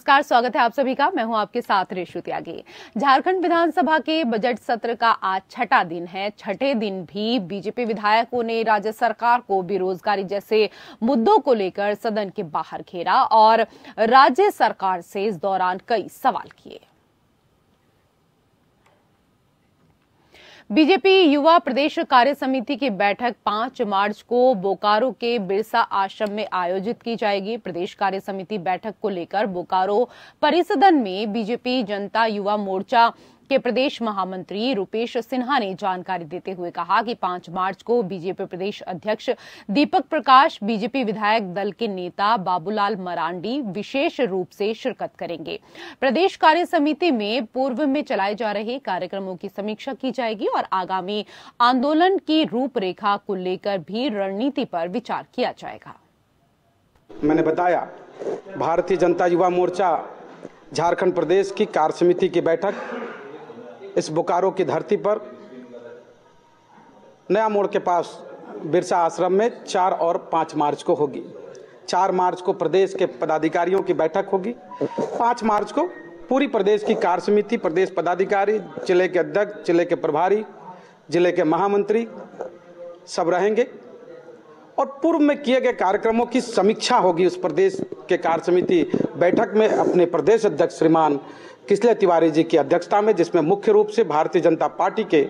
नमस्कार, स्वागत है आप सभी का। मैं हूं आपके साथ रेशु त्यागी। झारखंड विधानसभा के बजट सत्र का आज छठा दिन है। छठे दिन भी बीजेपी विधायकों ने राज्य सरकार को बेरोजगारी जैसे मुद्दों को लेकर सदन के बाहर घेरा और राज्य सरकार से इस दौरान कई सवाल किए। बीजेपी युवा प्रदेश कार्य समिति की बैठक 5 मार्च को बोकारो के बिरसा आश्रम में आयोजित की जाएगी। प्रदेश कार्य समिति बैठक को लेकर बोकारो परिसदन में बीजेपी जनता युवा मोर्चा के प्रदेश महामंत्री रूपेश सिन्हा ने जानकारी देते हुए कहा कि 5 मार्च को बीजेपी प्रदेश अध्यक्ष दीपक प्रकाश, बीजेपी विधायक दल के नेता बाबूलाल मरांडी विशेष रूप से शिरकत करेंगे। प्रदेश कार्य समिति में पूर्व में चलाए जा रहे कार्यक्रमों की समीक्षा की जाएगी और आगामी आंदोलन की रूपरेखा को लेकर भी रणनीति पर विचार किया जाएगा। मैंने बताया, भारतीय जनता युवा मोर्चा झारखंड प्रदेश की कार्य समिति की बैठक इस बोकारो की धरती पर नया मोड़ के पास बिरसा आश्रम में 4 और 5 मार्च को होगी। 4 मार्च को प्रदेश के पदाधिकारियों की बैठक होगी। 5 मार्च को पूरी प्रदेश की कार्य समिति, प्रदेश पदाधिकारी, जिले के अध्यक्ष, जिले के प्रभारी, जिले के महामंत्री सब रहेंगे और पूर्व में किए गए कार्यक्रमों की समीक्षा होगी। उस प्रदेश के कार्य समिति बैठक में अपने प्रदेश अध्यक्ष श्रीमान किसले तिवारी जी की अध्यक्षता में, जिसमें मुख्य रूप से भारतीय जनता पार्टी के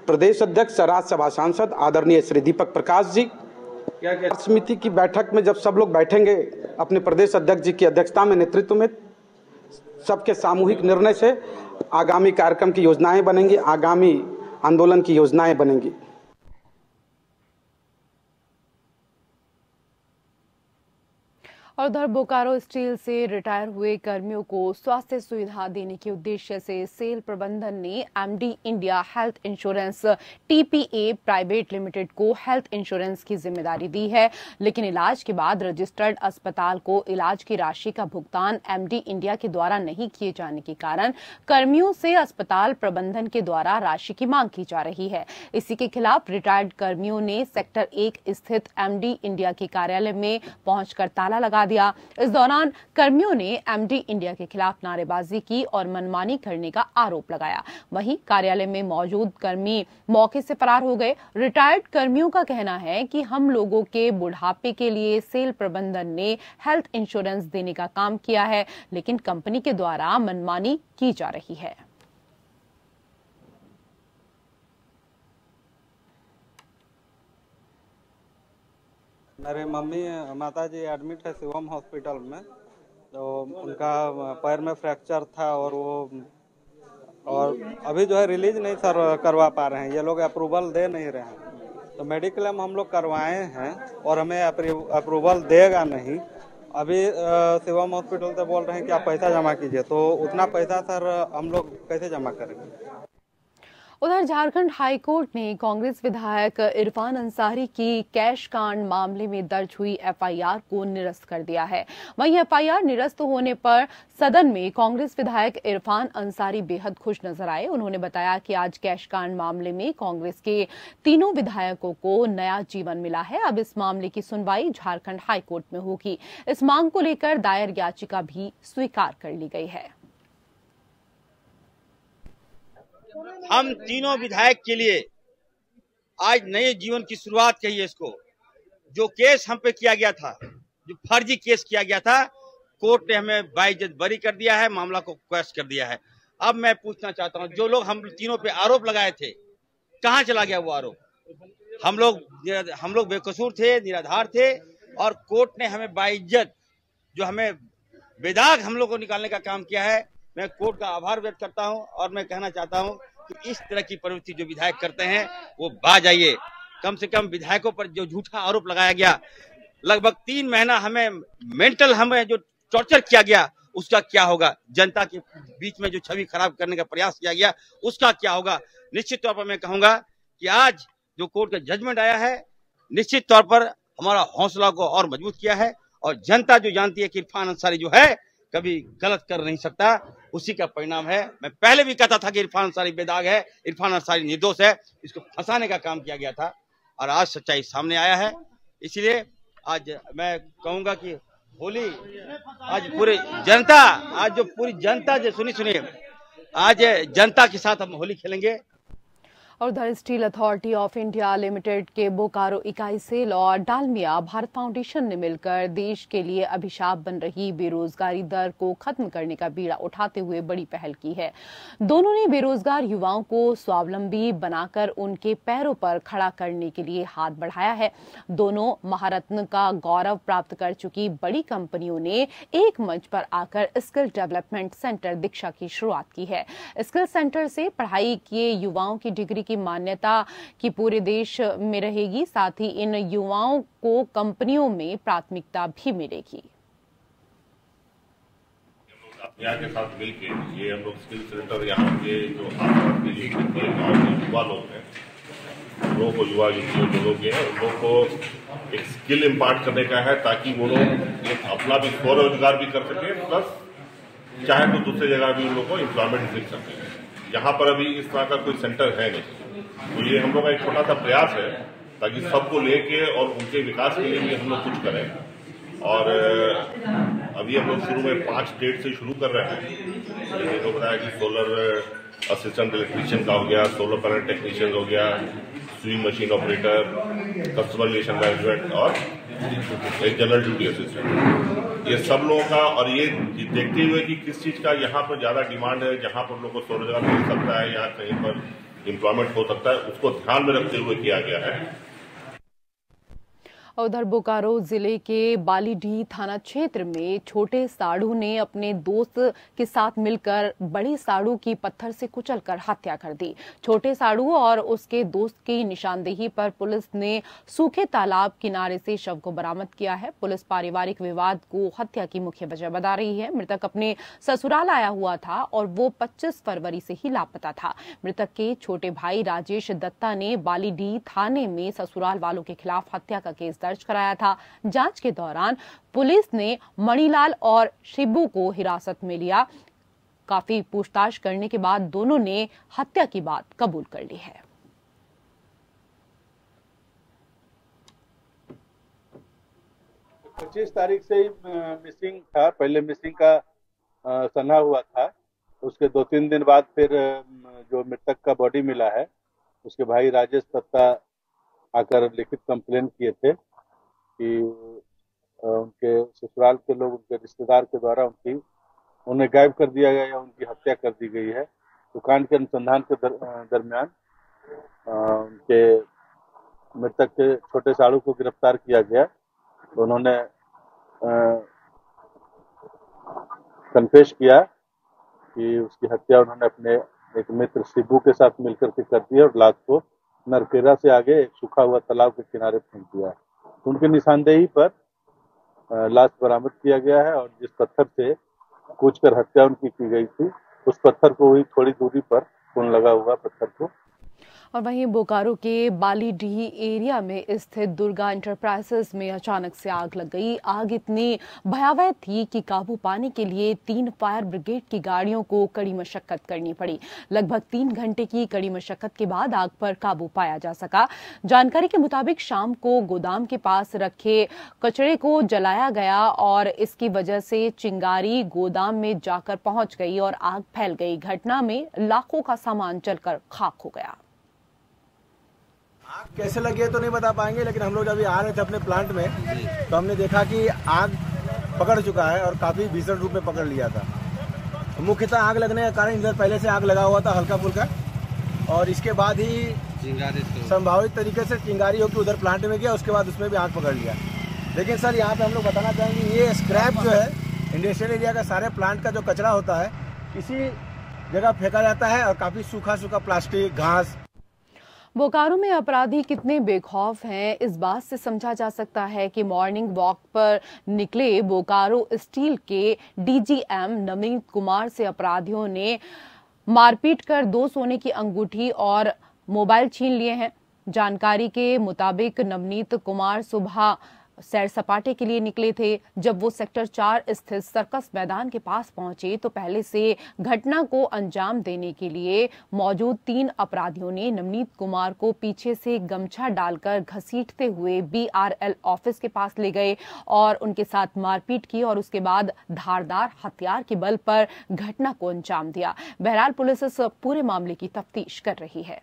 प्रदेश अध्यक्ष राज्यसभा सांसद आदरणीय श्री दीपक प्रकाश जी, समिति की बैठक में जब सब लोग बैठेंगे अपने प्रदेश अध्यक्ष जी की अध्यक्षता में, नेतृत्व में, सबके सामूहिक निर्णय से आगामी कार्यक्रम की योजनाएं बनेंगी, आगामी आंदोलन की योजनाएं बनेंगी। और उधर बोकारो स्टील से रिटायर हुए कर्मियों को स्वास्थ्य सुविधा देने के उद्देश्य से सेल प्रबंधन ने MD India health insurance TPA private limited को हेल्थ इंश्योरेंस की जिम्मेदारी दी है, लेकिन इलाज के बाद रजिस्टर्ड अस्पताल को इलाज की राशि का भुगतान एमडी इंडिया के द्वारा नहीं किए जाने के कारण कर्मियों से अस्पताल प्रबंधन के द्वारा राशि की मांग की जा रही है। इसी के खिलाफ रिटायर्ड कर्मियों ने सेक्टर 1 स्थित एमडी इंडिया के कार्यालय में पहुंचकर ताला लगा दिया। इस दौरान कर्मियों ने एमडी इंडिया के खिलाफ नारेबाजी की और मनमानी करने का आरोप लगाया। वहीं कार्यालय में मौजूद कर्मी मौके से फरार हो गए। रिटायर्ड कर्मियों का कहना है कि हम लोगों के बुढ़ापे के लिए सेल प्रबंधन ने हेल्थ इंश्योरेंस देने का काम किया है, लेकिन कंपनी के द्वारा मनमानी की जा रही है। मेरे मम्मी माताजी एडमिट है शिवम हॉस्पिटल में, तो उनका पैर में फ्रैक्चर था और अभी जो है रिलीज नहीं सर करवा पा रहे हैं, ये लोग अप्रूवल दे नहीं रहे हैं। तो मेडिक्लेम हम लोग करवाए हैं और हमें अप्रूवल देगा नहीं। अभी शिवम हॉस्पिटल से बोल रहे हैं कि आप पैसा जमा कीजिए, तो उतना पैसा सर हम लोग कैसे जमा करेंगे। उधर झारखंड हाईकोर्ट ने कांग्रेस विधायक इरफान अंसारी की कैश कांड मामले में दर्ज हुई एफआईआर को निरस्त कर दिया है। वहीं एफआईआर निरस्त होने पर सदन में कांग्रेस विधायक इरफान अंसारी बेहद खुश नजर आए। उन्होंने बताया कि आज कैश कांड मामले में कांग्रेस के तीनों विधायकों को नया जीवन मिला है। अब इस मामले की सुनवाई झारखंड हाईकोर्ट में होगी। इस मांग को लेकर दायर याचिका भी स्वीकार कर ली गई है। हम तीनों विधायक के लिए आज नए जीवन की शुरुआत कहिए इसको। जो केस हम पे किया गया था, जो फर्जी केस किया गया था, कोर्ट ने हमें बाइज्जत बरी कर दिया है, मामला को क्वैश कर दिया है। अब मैं पूछना चाहता हूं, जो लोग हम तीनों पे आरोप लगाए थे, कहां चला गया वो आरोप? हम लोग बेकसूर थे, निराधार थे और कोर्ट ने हमें बाइज्जत, जो हमें बेदाग हम लोग को निकालने का काम किया है। मैं कोर्ट का आभार व्यक्त करता हूं और मैं कहना चाहता हूं कि इस तरह की प्रवृत्ति जो विधायक करते हैं वो बाज आइए। कम से कम विधायकों पर जो झूठा आरोप लगाया गया, लगभग 3 महीना हमें जो टॉर्चर किया गया, उसका क्या होगा? जनता के बीच में जो छवि खराब करने का प्रयास किया गया, उसका क्या होगा? निश्चित तौर पर मैं कहूंगा कि आज जो कोर्ट का जजमेंट आया है, निश्चित तौर पर हमारा हौसला को और मजबूत किया है और जनता जो जानती है कि इरफान अंसारी जो है कभी गलत कर नहीं सकता, उसी का परिणाम है। मैं पहले भी कहता था कि इरफान अंसारी बेदाग है, इरफान अंसारी निर्दोष है, इसको फंसाने का काम किया गया था और आज सच्चाई सामने आया है। इसलिए आज मैं कहूंगा कि होली आज पूरे जनता, आज जो पूरी जनता जो सुनिए आज जनता के साथ हम होली खेलेंगे। और उधर steel authority of India limited के बोकारो इकाई सेल और डालमिया भारत फाउंडेशन ने मिलकर देश के लिए अभिशाप बन रही बेरोजगारी दर को खत्म करने का बीड़ा उठाते हुए बड़ी पहल की है। दोनों ने बेरोजगार युवाओं को स्वावलंबी बनाकर उनके पैरों पर खड़ा करने के लिए हाथ बढ़ाया है। दोनों महारत्न का गौरव प्राप्त कर चुकी बड़ी कंपनियों ने एक मंच पर आकर स्किल डेवलपमेंट सेंटर दीक्षा की शुरुआत की है। स्किल सेंटर से पढ़ाई किए युवाओं की डिग्री की मान्यता की पूरे देश में रहेगी, साथ ही इन युवाओं को कंपनियों में प्राथमिकता भी मिलेगी। यहाँ के साथ मिलकर ये हम लोग स्किल सेंटर यहाँ के जो आसपास के गाँव के युवा लोग हैं, लोगों को युवा जो लोग हैं उन लोग को एक स्किल इम्पार्ट करने का है, ताकि वो लोग अपना भी स्वरोजगार भी कर सके, प्लस चाहे तो दूसरी जगह भी उन लोग को एम्प्लॉयमेंट मिल सके। यहाँ पर अभी इस तरह का कोई सेंटर है नहीं, तो ये हम लोग का एक छोटा सा प्रयास है ताकि सबको लेके और उनके विकास के लिए भी हम लोग कुछ करें। और अभी हम लोग शुरू में 5 स्टेट से शुरू कर रहे हैं। जैसे तो बताया कि सोलर असिस्टेंट इलेक्ट्रीशियन का हो गया, सोलर पैनल टेक्नीशियन हो गया, swing machine operator, customer relation management और एक जनरल ड्यूटी असिस्टेंट, ये सब लोगों का। और ये देखते हुए कि किस चीज का यहाँ पर ज्यादा डिमांड है, जहाँ पर लोगों को स्वरोजगार मिल सकता है या कहीं पर एम्प्लॉयमेंट हो सकता है, उसको ध्यान में रखते हुए किया गया है। उधर बोकारो जिले के बालीडीह थाना क्षेत्र में छोटे साड़ू ने अपने दोस्त के साथ मिलकर बड़े साड़ू की पत्थर से कुचलकर हत्या कर दी। छोटे साड़ू और उसके दोस्त की निशानदेही पर पुलिस ने सूखे तालाब किनारे से शव को बरामद किया है। पुलिस पारिवारिक विवाद को हत्या की मुख्य वजह बता रही है। मृतक अपने ससुराल आया हुआ था और वो 25 फरवरी से ही लापता था। मृतक के छोटे भाई राजेश दत्ता ने बालीडीह थाने में ससुराल वालों के खिलाफ हत्या का केस दर्ज कराया था। जांच के दौरान पुलिस ने मणिलाल और शिबू को हिरासत में लिया। काफी पूछताछ करने के बाद दोनों ने हत्या की बात कबूल कर ली है। 25 तारीख से ही मिसिंग था। पहले मिसिंग का सना हुआ था। उसके 2-3 दिन बाद फिर जो मृतक का बॉडी मिला है, उसके भाई राजेश दत्ता आकर लिखित कंप्लेन किए थे कि उनके ससुराल के लोग, उनके रिश्तेदार के द्वारा उन्हें गायब कर दिया गया या उनकी हत्या कर दी गई है। तो कांड के अनुसंधान के दरमियान उनके मृतक के छोटे साड़ू को गिरफ्तार किया गया। तो उन्होंने कन्फेस किया कि उसकी हत्या उन्होंने अपने एक मित्र शिबू के साथ मिलकर के कर दी और लाश को नरकेरा से आगे एक सूखा हुआ तालाब के किनारे फेंक दिया। उनकी निशानदेही पर लाश बरामद किया गया है और जिस पत्थर से कूचकर हत्या उनकी की गई थी, उस पत्थर को ही थोड़ी दूरी पर खून लगा हुआ पत्थर को। और वहीं बोकारो के बालीडीह एरिया में स्थित दुर्गा इंटरप्राइजेस में अचानक से आग लग गई। आग इतनी भयावह थी कि काबू पाने के लिए 3 फायर ब्रिगेड की गाड़ियों को कड़ी मशक्कत करनी पड़ी। लगभग 3 घंटे की कड़ी मशक्कत के बाद आग पर काबू पाया जा सका। जानकारी के मुताबिक शाम को गोदाम के पास रखे कचरे को जलाया गया और इसकी वजह से चिंगारी गोदाम में जाकर पहुंच गई और आग फैल गई। घटना में लाखों का सामान जलकर खाक हो गया। आग कैसे लगी है तो नहीं बता पाएंगे, लेकिन हम लोग जब आ रहे थे अपने प्लांट में तो हमने देखा कि आग पकड़ चुका है और काफी भीषण रूप में पकड़ लिया था। मुख्यतः आग लगने का कारण इधर पहले से आग लगा हुआ था हल्का फुल्का, और इसके बाद ही संभावित तरीके से चिंगारी होकर उधर प्लांट में गया, उसके बाद उसमें भी आग पकड़ लिया। लेकिन सर यहाँ पे हम लोग बताना चाहेंगे, ये स्क्रैप जो है इंडस्ट्रियल एरिया का सारे प्लांट का जो कचरा होता है इसी जगह फेंका जाता है और काफी सूखा सूखा प्लास्टिक, घास। बोकारो में अपराधी कितने बेखौफ हैं, इस बात से समझा जा सकता है कि मॉर्निंग वॉक पर निकले बोकारो स्टील के डीजीएम नवनीत कुमार से अपराधियों ने मारपीट कर 2 सोने की अंगूठी और मोबाइल छीन लिए हैं। जानकारी के मुताबिक नवनीत कुमार सुबह सैर सपाटे के लिए निकले थे। जब वो सेक्टर 4 स्थित सर्कस मैदान के पास पहुंचे तो पहले से घटना को अंजाम देने के लिए मौजूद 3 अपराधियों ने नवनीत कुमार को पीछे से गमछा डालकर घसीटते हुए BRL ऑफिस के पास ले गए और उनके साथ मारपीट की और उसके बाद धारदार हथियार के बल पर घटना को अंजाम दिया। बहरहाल पुलिस इस पूरे मामले की तफ्तीश कर रही है।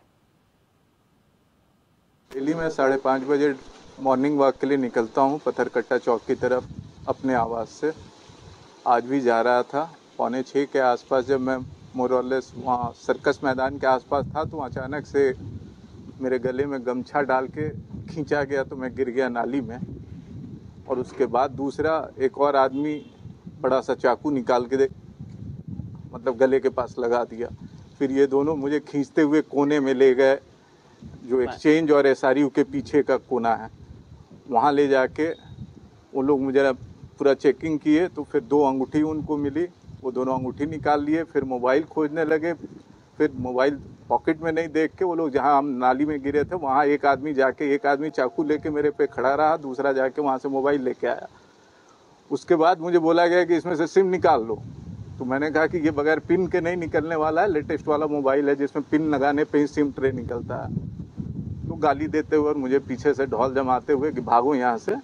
दिल्ली में 5:30 बजे मॉर्निंग वॉक के लिए निकलता हूँ पत्थरकट्टा चौक की तरफ अपने आवास से। आज भी जा रहा था। 5:45 के आसपास जब मैं मोरलेस वहाँ सर्कस मैदान के आसपास था तो अचानक से मेरे गले में गमछा डाल के खींचा गया तो मैं गिर गया नाली में। और उसके बाद दूसरा एक और आदमी बड़ा सा चाकू निकाल के मतलब गले के पास लगा दिया। फिर ये दोनों मुझे खींचते हुए कोने में ले गए, जो एक्सचेंज और SRU के पीछे का कोना है, वहाँ ले जाके वो लोग मुझे पूरा चेकिंग किए तो फिर 2 अंगूठी उनको मिली, वो दोनों अंगूठी निकाल लिए। फिर मोबाइल खोजने लगे, फिर मोबाइल पॉकेट में नहीं देख के वो लोग जहाँ हम नाली में गिरे थे वहाँ एक आदमी चाकू लेके मेरे पे खड़ा रहा, दूसरा जाके वहाँ से मोबाइल लेके आया। उसके बाद मुझे बोला गया कि इसमें से सिम निकाल लो, तो मैंने कहा कि ये बगैर पिन के नहीं निकलने वाला है, लेटेस्ट वाला मोबाइल है जिसमें पिन लगाने पे ही सिम ट्रे निकलता है। तो गाली देते हुए और मुझे पीछे से ढोल जमाते हुए कि भागो यहाँ से।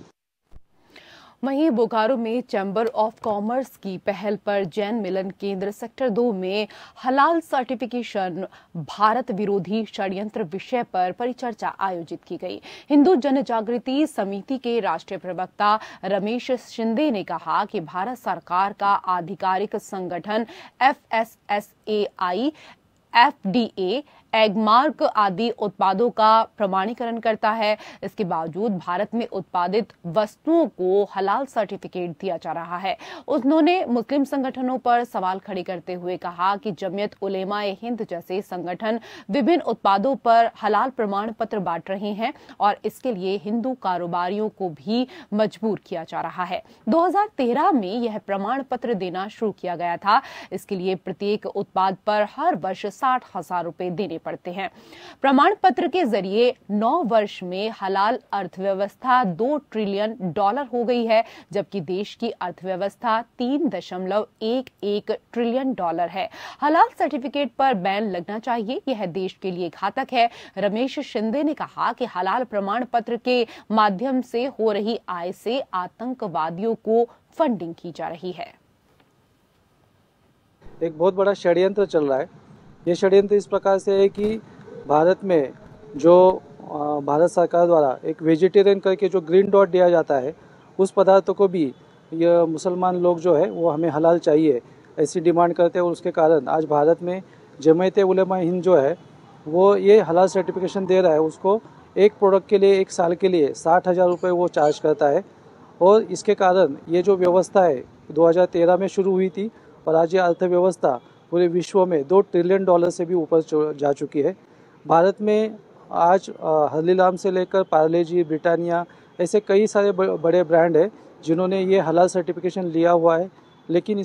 वहीं बोकारो में चैम्बर ऑफ कॉमर्स की पहल पर जैन मिलन केंद्र सेक्टर 2 में हलाल सर्टिफिकेशन भारत विरोधी षड्यंत्र विषय पर परिचर्चा आयोजित की गई। हिंदू जनजागृति समिति के राष्ट्रीय प्रवक्ता रमेश शिंदे ने कहा कि भारत सरकार का आधिकारिक संगठन FSSAI FDA एगमार्क आदि उत्पादों का प्रमाणीकरण करता है। इसके बावजूद भारत में उत्पादित वस्तुओं को हलाल सर्टिफिकेट दिया जा रहा है। उन्होंने मुस्लिम संगठनों पर सवाल खड़े करते हुए कहा कि जमीयत उलेमाए हिंद जैसे संगठन विभिन्न उत्पादों पर हलाल प्रमाण पत्र बांट रहे हैं और इसके लिए हिंदू कारोबारियों को भी मजबूर किया जा रहा है। 2013 में यह प्रमाण पत्र देना शुरू किया गया था। इसके लिए प्रत्येक उत्पाद पर हर वर्ष 60,000 रुपए देने पड़ते हैं। प्रमाण पत्र के जरिए 9 वर्ष में हलाल अर्थव्यवस्था $2 ट्रिलियन हो गई है, जबकि देश की अर्थव्यवस्था $3.11 ट्रिलियन है। हलाल सर्टिफिकेट पर बैन लगना चाहिए, यह देश के लिए घातक है। रमेश शिंदे ने कहा कि हलाल प्रमाण पत्र के माध्यम से हो रही आय से आतंकवादियों को फंडिंग की जा रही है। एक बहुत बड़ा षड्यंत्र चल रहा है। ये षड्यंत्र इस प्रकार से है कि भारत में जो भारत सरकार द्वारा एक वेजिटेरियन करके जो ग्रीन डॉट दिया जाता है, उस पदार्थों को भी ये मुसलमान लोग जो है वो हमें हलाल चाहिए ऐसी डिमांड करते हैं। और उसके कारण आज भारत में जमीयत उलेमा हिंद जो है वो ये हलाल सर्टिफिकेशन दे रहा है। उसको एक प्रोडक्ट के लिए 1 साल के लिए 60,000 रुपये वो चार्ज करता है। और इसके कारण ये जो व्यवस्था है 2013 में शुरू हुई थी और आज ये अर्थव्यवस्था पूरे विश्व में $2 ट्रिलियन से भी ऊपर जा चुकी है। भारत में आज हल्दीराम से लेकर पार्ले जी, ब्रिटानिया ऐसे कई सारे बड़े ब्रांड हैं जिन्होंने ये हलाल सर्टिफिकेशन लिया हुआ है, लेकिन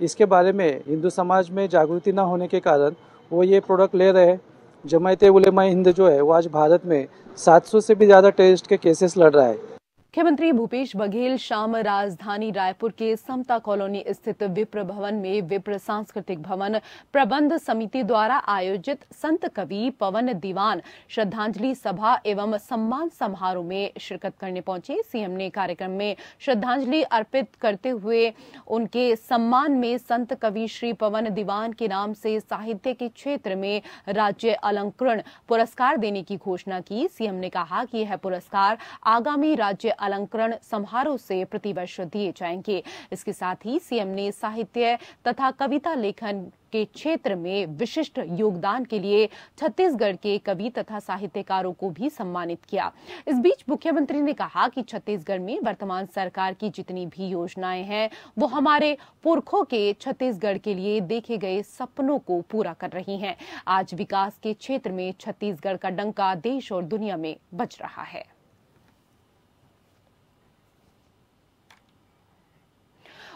इसके बारे में हिंदू समाज में जागृति ना होने के कारण वो ये प्रोडक्ट ले रहे हैं। जमायत उलेमा हिंद जो है वो आज भारत में 700 से भी ज़्यादा टेररिस्ट के केसेस लड़ रहा है। मुख्यमंत्री भूपेश बघेल शाम राजधानी रायपुर के समता कॉलोनी स्थित विप्र भवन में विप्र सांस्कृतिक भवन प्रबंध समिति द्वारा आयोजित संत कवि पवन दीवान श्रद्धांजलि सभा एवं सम्मान समारोह में शिरकत करने पहुंचे। सीएम ने कार्यक्रम में श्रद्धांजलि अर्पित करते हुए उनके सम्मान में संत कवि श्री पवन दीवान के नाम से साहित्य के क्षेत्र में राज्य अलंकरण पुरस्कार देने की घोषणा की। सीएम ने कहा कि यह पुरस्कार आगामी राज्य अलंकरण समारोह से प्रतिवर्ष दिए जाएंगे। इसके साथ ही सीएम ने साहित्य तथा कविता लेखन के क्षेत्र में विशिष्ट योगदान के लिए छत्तीसगढ़ के कवि तथा साहित्यकारों को भी सम्मानित किया। इस बीच मुख्यमंत्री ने कहा कि छत्तीसगढ़ में वर्तमान सरकार की जितनी भी योजनाएं हैं वो हमारे पुरखों के छत्तीसगढ़ के लिए देखे गए सपनों को पूरा कर रही हैं। आज विकास के क्षेत्र में छत्तीसगढ़ का डंका देश और दुनिया में बज रहा है।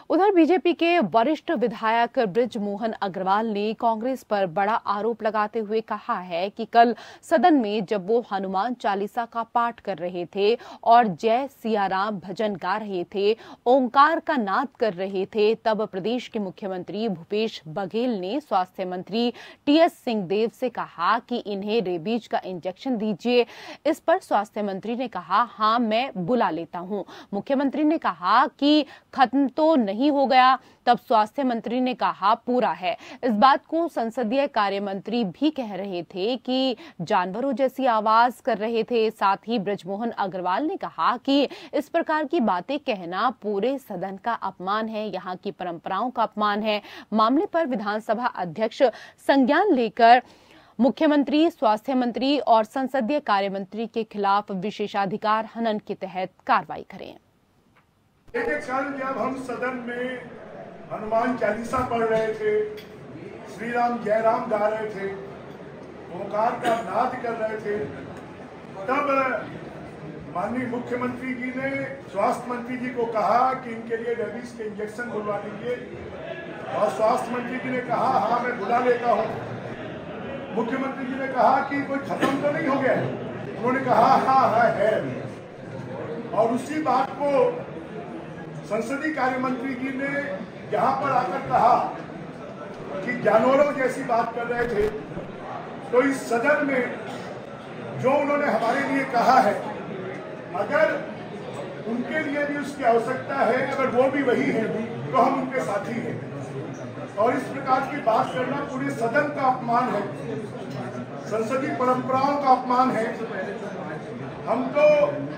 उधर बीजेपी के वरिष्ठ विधायक बृजमोहन अग्रवाल ने कांग्रेस पर बड़ा आरोप लगाते हुए कहा है कि कल सदन में जब वो हनुमान चालीसा का पाठ कर रहे थे और जय सिया राम भजन गा रहे थे, ओंकार का नाद कर रहे थे, तब प्रदेश के मुख्यमंत्री भूपेश बघेल ने स्वास्थ्य मंत्री टीएस सिंहदेव से कहा कि इन्हें रेबीज का इंजेक्शन दीजिए। इस पर स्वास्थ्य मंत्री ने कहा, हाँ मैं बुला लेता हूं। मुख्यमंत्री ने कहा कि खत्म तो नहीं हो गया, तब स्वास्थ्य मंत्री ने कहा पूरा है। इस बात को संसदीय कार्य मंत्री भी कह रहे थे कि जानवरों जैसी आवाज कर रहे थे। साथ ही बृजमोहन अग्रवाल ने कहा कि इस प्रकार की बातें कहना पूरे सदन का अपमान है, यहाँ की परंपराओं का अपमान है। मामले पर विधानसभा अध्यक्ष संज्ञान लेकर मुख्यमंत्री, स्वास्थ्य मंत्री और संसदीय कार्य मंत्री के खिलाफ विशेषाधिकार हनन के तहत कार्रवाई करें। कल जब हम सदन में हनुमान चालीसा पढ़ रहे थे, श्री राम जय राम गा रहे थे, ओंकार का नाद कर रहे थे, तब माननीय मुख्यमंत्री जी ने स्वास्थ्य मंत्री जी को कहा कि इनके लिए रेबीज के इंजेक्शन बुलवा लीजिए और स्वास्थ्य मंत्री जी ने कहा हाँ मैं बुला लेता हूँ। मुख्यमंत्री जी ने कहा कि कोई खत्म तो नहीं हो गया, उन्होंने कहा हाँ है। और उसी बात को संसदीय कार्य मंत्री जी ने यहाँ पर आकर कहा कि जानवरों जैसी बात कर रहे थे, तो इस सदन में जो उन्होंने हमारे लिए कहा है, अगर उनके लिए भी उसकी आवश्यकता है, अगर वो भी वही है तो हम उनके साथी हैं। और इस प्रकार की बात करना पूरे सदन का अपमान है, संसदीय परंपराओं का अपमान है। हम तो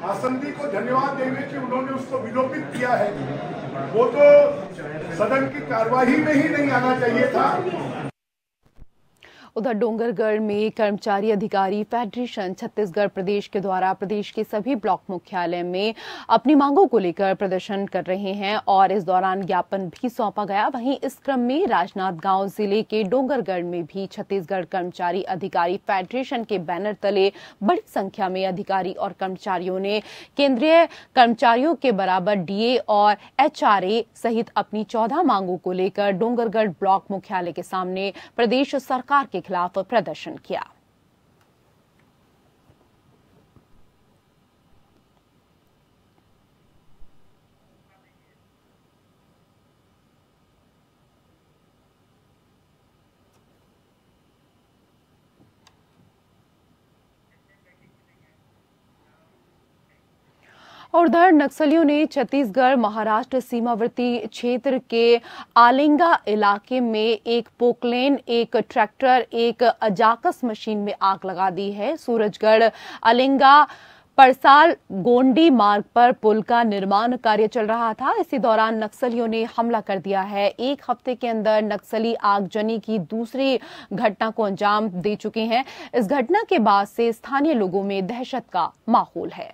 आसंदी को धन्यवाद देंगे कि उन्होंने उसको विलोपित किया है, वो तो सदन की कार्यवाही में ही नहीं आना चाहिए था। उधर डोंगरगढ़ में कर्मचारी अधिकारी फेडरेशन छत्तीसगढ़ प्रदेश के द्वारा प्रदेश के सभी ब्लॉक मुख्यालय में अपनी मांगों को लेकर प्रदर्शन कर रहे हैं और इस दौरान ज्ञापन भी सौंपा गया। वहीं इस क्रम में राजनांदगांव जिले के डोंगरगढ़ में भी छत्तीसगढ़ कर्मचारी अधिकारी फेडरेशन के बैनर तले बड़ी संख्या में अधिकारी और कर्मचारियों ने केंद्रीय कर्मचारियों के बराबर डीए और एचआरए सहित अपनी 14 मांगों को लेकर डोंगरगढ़ ब्लॉक मुख्यालय के सामने प्रदेश सरकार के खिलाफ प्रदर्शन किया। और उधर नक्सलियों ने छत्तीसगढ़ महाराष्ट्र सीमावर्ती क्षेत्र के आलिंगा इलाके में एक पोकलेन, एक ट्रैक्टर, एक अजाकस मशीन में आग लगा दी है। सूरजगढ़ आलिंगा परसाल गोंडी मार्ग पर पुल का निर्माण कार्य चल रहा था। इसी दौरान नक्सलियों ने हमला कर दिया है। एक हफ्ते के अंदर नक्सली आगजनी की दूसरी घटना को अंजाम दे चुके हैं। इस घटना के बाद से स्थानीय लोगों में दहशत का माहौल है।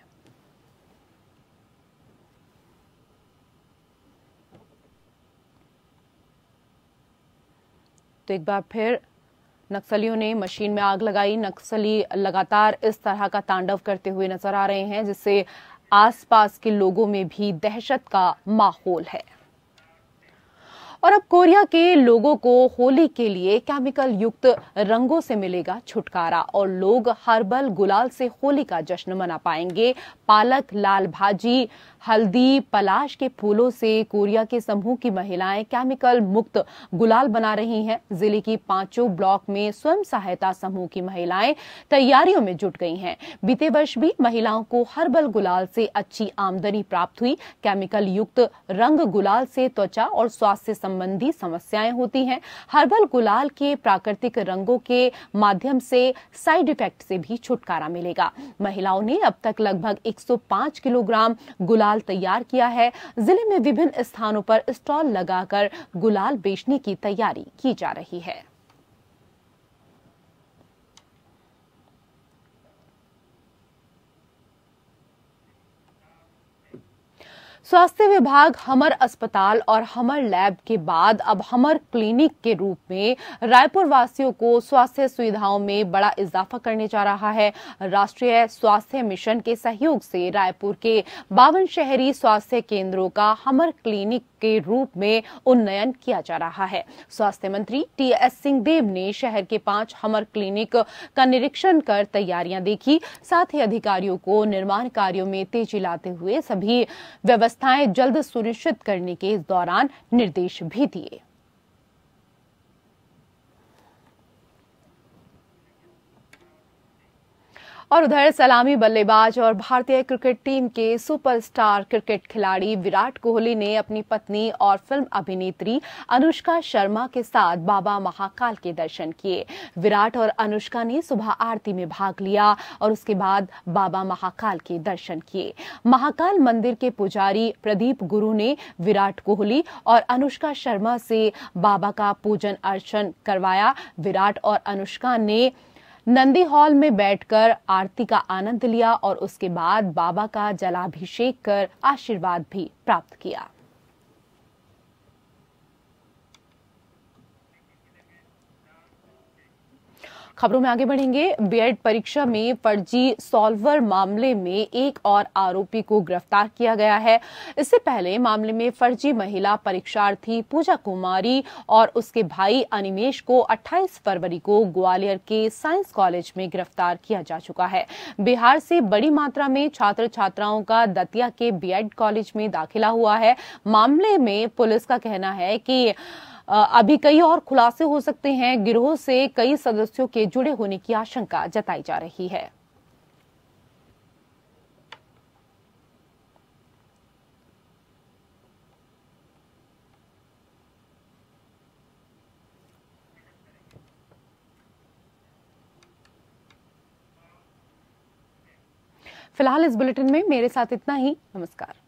तो एक बार फिर नक्सलियों ने मशीन में आग लगाई। नक्सली लगातार इस तरह का तांडव करते हुए नजर आ रहे हैं, जिससे आसपास के लोगों में भी दहशत का माहौल है। और अब कोरिया के लोगों को होली के लिए केमिकल युक्त रंगों से मिलेगा छुटकारा और लोग हर्बल गुलाल से होली का जश्न मना पाएंगे। पालक, लाल भाजी, हल्दी, पलाश के फूलों से कोरिया के समूह की महिलाएं केमिकल मुक्त गुलाल बना रही हैं। जिले की 5 ब्लॉक में स्वयं सहायता समूह की महिलाएं तैयारियों में जुट गई हैं। बीते वर्ष भी महिलाओं को हर्बल गुलाल से अच्छी आमदनी प्राप्त हुई। केमिकल युक्त रंग गुलाल से त्वचा और स्वास्थ्य संबंधी समस्याएं होती हैं। हर्बल गुलाल के प्राकृतिक रंगों के माध्यम से साइड इफेक्ट से भी छुटकारा मिलेगा। महिलाओं ने अब तक लगभग 105 किलोग्राम गुलाल तैयार किया है। जिले में विभिन्न स्थानों पर स्टॉल लगाकर गुलाल बेचने की तैयारी की जा रही है। स्वास्थ्य विभाग हमर अस्पताल और हमर लैब के बाद अब हमर क्लिनिक के रूप में रायपुर वासियों को स्वास्थ्य सुविधाओं में बड़ा इजाफा करने जा रहा है। राष्ट्रीय स्वास्थ्य मिशन के सहयोग से रायपुर के 52 शहरी स्वास्थ्य केंद्रों का हमर क्लिनिक के रूप में उन्नयन किया जा रहा है। स्वास्थ्य मंत्री टीएस सिंहदेव ने शहर के 5 हमर क्लिनिक का निरीक्षण कर तैयारियां देखी। साथ ही अधिकारियों को निर्माण कार्यों में तेजी लाते हुए सभी व्यवस्थाएं जल्द सुनिश्चित करने के इस दौरान निर्देश भी दिए। और उधर सलामी बल्लेबाज और भारतीय क्रिकेट टीम के सुपरस्टार क्रिकेट खिलाड़ी विराट कोहली ने अपनी पत्नी और फिल्म अभिनेत्री अनुष्का शर्मा के साथ बाबा महाकाल के दर्शन किए। विराट और अनुष्का ने सुबह आरती में भाग लिया और उसके बाद बाबा महाकाल के दर्शन किए। महाकाल मंदिर के पुजारी प्रदीप गुरु ने विराट कोहली और अनुष्का शर्मा से बाबा का पूजन अर्चन करवाया। विराट और अनुष्का ने नंदी हॉल में बैठकर आरती का आनंद लिया और उसके बाद बाबा का जलाभिषेक कर आशीर्वाद भी प्राप्त किया। खबरों में आगे बढ़ेंगे। बीएड परीक्षा में फर्जी सॉल्वर मामले में एक और आरोपी को गिरफ्तार किया गया है। इससे पहले मामले में फर्जी महिला परीक्षार्थी पूजा कुमारी और उसके भाई अनिमेश को 28 फरवरी को ग्वालियर के साइंस कॉलेज में गिरफ्तार किया जा चुका है। बिहार से बड़ी मात्रा में छात्र छात्राओं का दतिया के बीएड कॉलेज में दाखिला हुआ है। मामले में पुलिस का कहना है कि अभी कई और खुलासे हो सकते हैं। गिरोह से कई सदस्यों के जुड़े होने की आशंका जताई जा रही है। फिलहाल इस बुलेटिन में मेरे साथ इतना ही। नमस्कार।